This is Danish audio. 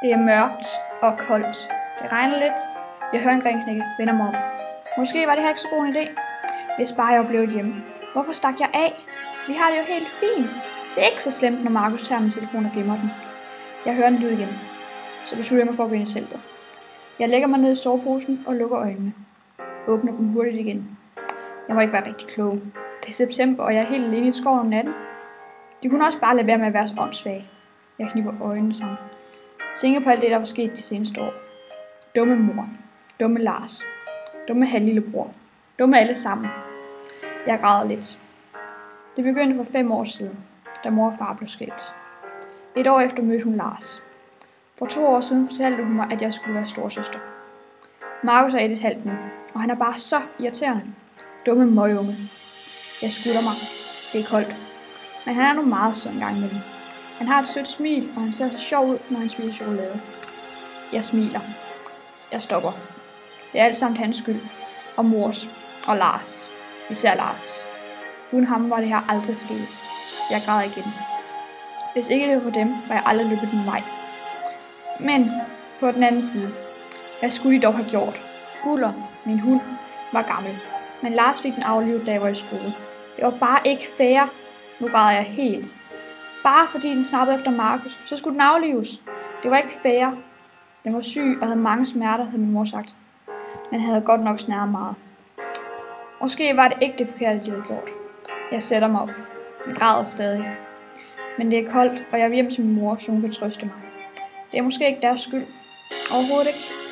Det er mørkt og koldt. Det regner lidt. Jeg hører en grinknække, vender mig om. Måske var det her ikke så god en idé, hvis bare jeg var blevet hjemme. Hvorfor stak jeg af? Vi har det jo helt fint. Det er ikke så slemt, når Markus tager min telefon og gemmer den. Jeg hører en lyd igen, så beslutter jeg mig for at gå ind i teltet. Jeg lægger mig ned i soveposen og lukker øjnene. Åbner dem hurtigt igen. Jeg må ikke være rigtig klog. Det er september, og jeg er helt alene i skoven om natten. De kunne også bare lade være med at være så åndssvage. Jeg kniber øjnene sammen. Tænker på alt det, der var sket de seneste år. Dumme mor. Dumme Lars. Dumme halvlillebror. Dumme alle sammen. Jeg græder lidt. Det begyndte for 5 år siden, da mor og far blev skilt. Et år efter mødte hun Lars. For 2 år siden fortalte hun mig, at jeg skulle være storsøster. Markus er 1,5 nu, og han er bare så irriterende. Dumme møgunge. Jeg skutter mig. Det er koldt. Men han er nu meget sød en gang imellem. Han har et sødt smil, og han ser så sjov ud, når han spiser chokolade. Jeg smiler. Jeg stopper. Det er alt sammen hans skyld. Og mors. Og Lars. Især Lars. Uden ham var det her aldrig sket. Jeg græder igen. Hvis ikke det var for dem, var jeg aldrig løbet den vej. Men på den anden side, hvad skulle de dog have gjort? Buller, min hund, var gammel. Men Lars fik den aflivet, da jeg var i skole. Det var bare ikke fair. Nu græder jeg helt. Bare fordi den snappede efter Markus, så skulle den aflives. Det var ikke fair. Den var syg og havde mange smerter, havde min mor sagt. Men havde godt nok snærret meget. Måske var det ikke det forkerte, de havde gjort. Jeg sætter mig op. Jeg græder stadig. Men det er koldt, og jeg vil hjem til min mor, så hun kan trøste mig. Det er måske ikke deres skyld. Overhovedet ikke.